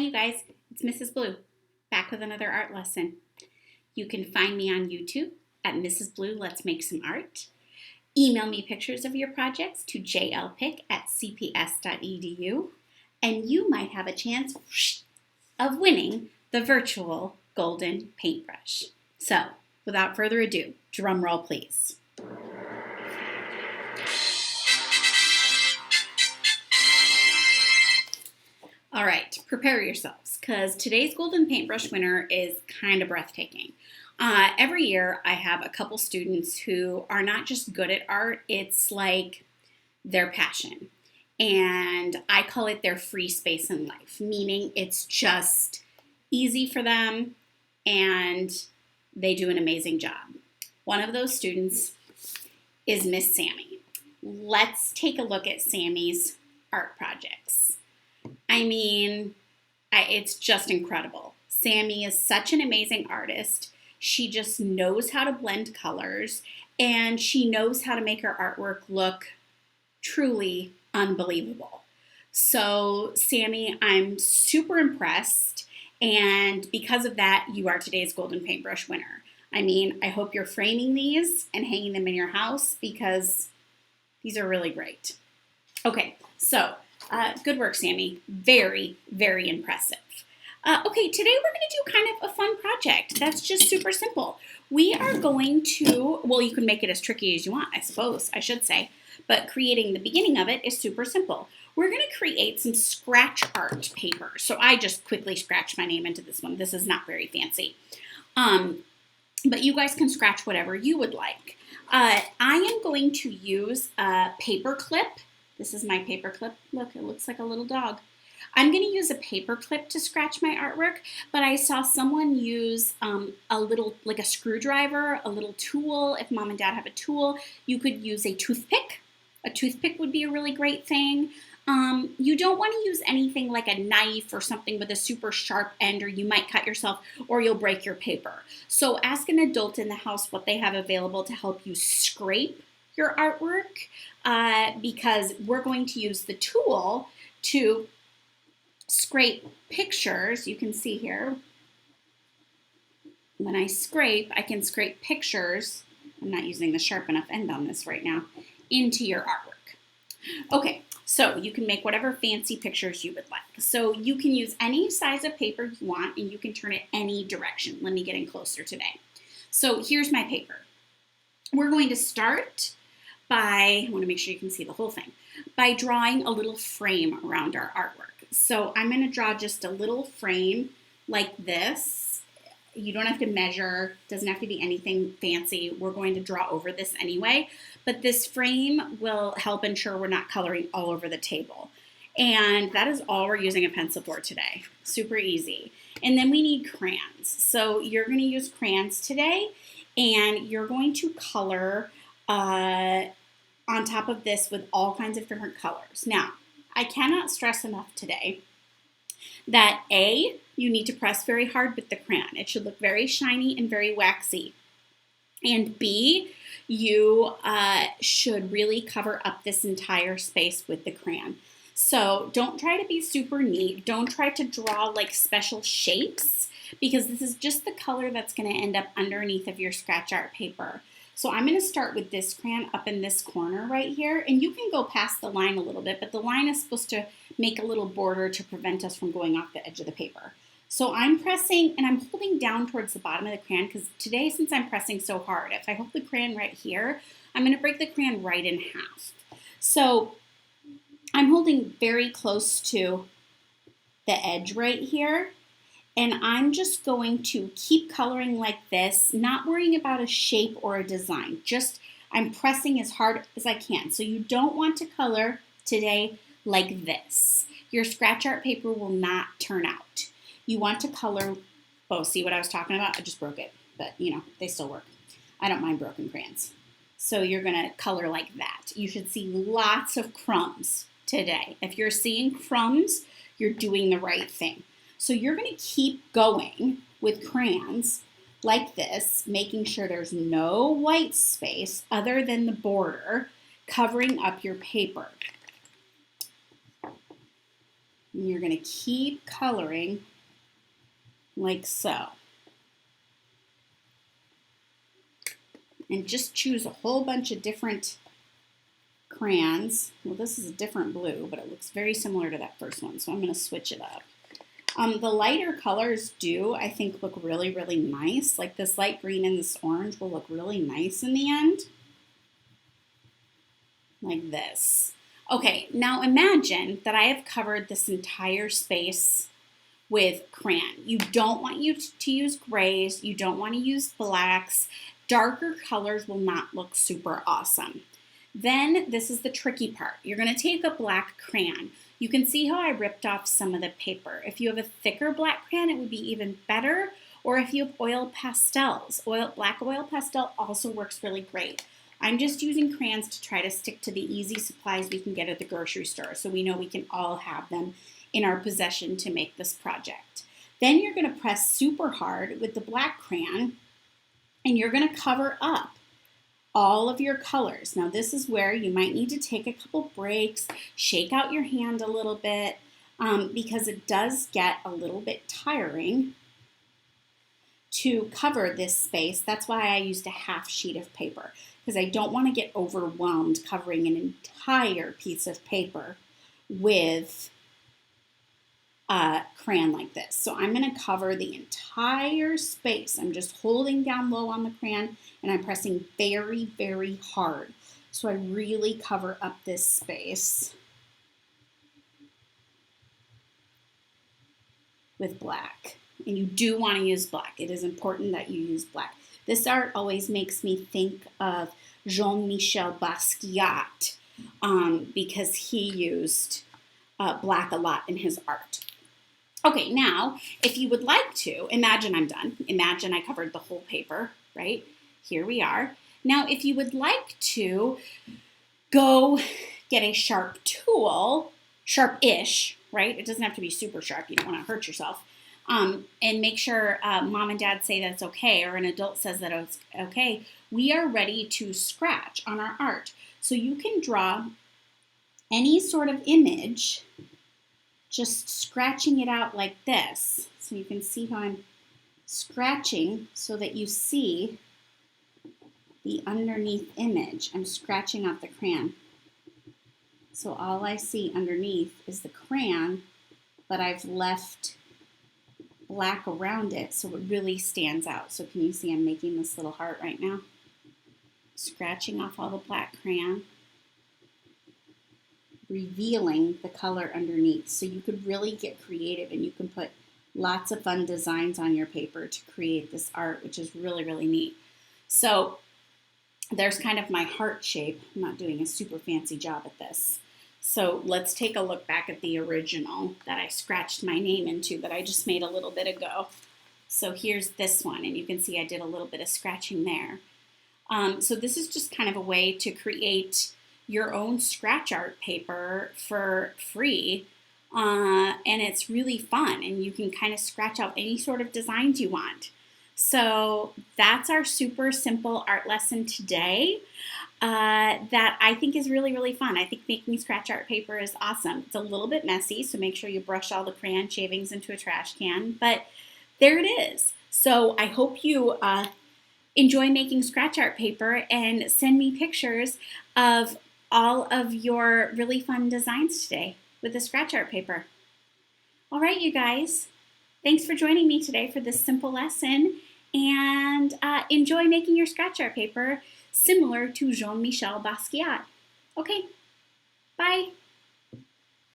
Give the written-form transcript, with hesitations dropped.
you guys, it's Mrs. Blue, back with another art lesson. You can find me on YouTube at Mrs. Blue Let's Make Some Art. Email me pictures of your projects to jlpick@cps.edu, and you might have a chance of winning the virtual golden paintbrush. So, without further ado, drum roll please. All right, prepare yourselves, because today's golden paintbrush winner is kind of breathtaking. Every year I have a couple students who are not just good at art, it's like their passion. And I call it their free space in life, meaning it's just easy for them and they do an amazing job. One of those students is Miss Sammy. Let's take a look at Sammy's art projects. I mean, it's just incredible. Sammy is such an amazing artist. She just knows how to blend colors, and she knows how to make her artwork look truly unbelievable. So, Sammy, I'm super impressed, and because of that, you are today's golden paintbrush winner. I mean, I hope you're framing these and hanging them in your house because these are really great. Okay, so good work, Sammy. Very, very impressive. Okay, today we're going to do kind of a fun project that's just super simple. We are going to, well, you can make it as tricky as you want, I suppose, I should say, but creating the beginning of it is super simple. We're going to create some scratch art paper. So I just quickly scratched my name into this one. This is not very fancy. But you guys can scratch whatever you would like. I am going to use a paper clip. This is my paper clip. Look, it looks like a little dog. I'm going to use a paper clip to scratch my artwork, but I saw someone use a little, like a screwdriver, a little tool. If mom and dad have a tool, you could use a toothpick. A toothpick would be a really great thing. You don't want to use anything like a knife or something with a super sharp end, or you might cut yourself or you'll break your paper. So ask an adult in the house what they have available to help you scrape your artwork, because we're going to use the tool to scrape pictures. You can see here, when I scrape, I can scrape pictures. I'm not using the sharp enough end on this right now, into your artwork. Okay, so you can make whatever fancy pictures you would like. So you can use any size of paper you want, and you can turn it any direction. Let me get in closer today. So here's my paper. We're going to start by, I want to make sure you can see the whole thing, by drawing a little frame around our artwork. So I'm going to draw just a little frame like this. You don't have to measure, doesn't have to be anything fancy. We're going to draw over this anyway, but this frame will help ensure we're not coloring all over the table. And that is all we're using a pencil for today. Super easy. And then we need crayons. So you're going to use crayons today, and you're going to color on top of this with all kinds of different colors. Now, I cannot stress enough today that A, you need to press very hard with the crayon. It should look very shiny and very waxy. And B, you should really cover up this entire space with the crayon. So don't try to be super neat. Don't try to draw like special shapes, because this is just the color that's going to end up underneath of your scratch art paper. So I'm going to start with this crayon up in this corner right here, and you can go past the line a little bit, but the line is supposed to make a little border to prevent us from going off the edge of the paper. So I'm pressing, and I'm holding down towards the bottom of the crayon, because today, since I'm pressing so hard, if I hold the crayon right here, I'm going to break the crayon right in half. So I'm holding very close to the edge right here. And I'm just going to keep coloring like this, not worrying about a shape or a design. Just, I'm pressing as hard as I can. So you don't want to color today like this. Your scratch art paper will not turn out. You want to color, oh, see what I was talking about? I just broke it, but you know, they still work. I don't mind broken crayons. So you're gonna color like that. You should see lots of crumbs today. If you're seeing crumbs, you're doing the right thing. So you're going to keep going with crayons like this, making sure there's no white space other than the border covering up your paper. And you're going to keep coloring like so. And just choose a whole bunch of different crayons. Well, this is a different blue, but it looks very similar to that first one, so I'm going to switch it up. The lighter colors do, I think, look really, really nice. Like this light green and this orange will look really nice in the end. Like this. Okay, now imagine that I have covered this entire space with crayon. You don't want you to use grays. You don't want to use blacks. Darker colors will not look super awesome. Then this is the tricky part. You're going to take a black crayon. You can see how I ripped off some of the paper. If you have a thicker black crayon, it would be even better. Or if you have oil pastels, black oil pastel also works really great. I'm just using crayons to try to stick to the easy supplies we can get at the grocery store, so we know we can all have them in our possession to make this project. Then you're going to press super hard with the black crayon, and you're going to cover up all of your colors. Now this is where you might need to take a couple breaks, shake out your hand a little bit, because it does get a little bit tiring to cover this space. That's why I used a half sheet of paper, because I don't want to get overwhelmed covering an entire piece of paper with a crayon like this. So I'm going to cover the entire space. I'm just holding down low on the crayon and I'm pressing very, very hard. So I really cover up this space with black. And you do want to use black. It is important that you use black. This art always makes me think of Jean-Michel Basquiat because he used black a lot in his art. Okay, now, if you would like to, imagine I'm done. Imagine I covered the whole paper, right? Here we are. Now, if you would like to go get a sharp tool, sharp-ish, right? It doesn't have to be super sharp. You don't want to hurt yourself. And make sure mom and dad say that's okay, or an adult says that it's okay. We are ready to scratch on our art. So you can draw any sort of image, just scratching it out like this. So you can see how I'm scratching so that you see the underneath image. I'm scratching off the crayon. So all I see underneath is the crayon, but I've left black around it so it really stands out. So can you see I'm making this little heart right now? Scratching off all the black crayon, revealing the color underneath. So you could really get creative and you can put lots of fun designs on your paper to create this art, which is really, really neat. So there's kind of my heart shape. I'm not doing a super fancy job at this. So let's take a look back at the original that I scratched my name into that I just made a little bit ago. So here's this one, and you can see I did a little bit of scratching there. So this is just kind of a way to create your own scratch art paper for free. And it's really fun, and you can kind of scratch out any sort of designs you want. So that's our super simple art lesson today. That I think is really, really fun. I think making scratch art paper is awesome. It's a little bit messy, so make sure you brush all the crayon shavings into a trash can, but there it is. So I hope you enjoy making scratch art paper and send me pictures of all of your really fun designs today with the scratch art paper. All right, you guys, thanks for joining me today for this simple lesson, and enjoy making your scratch art paper similar to Jean-Michel Basquiat. Okay, bye.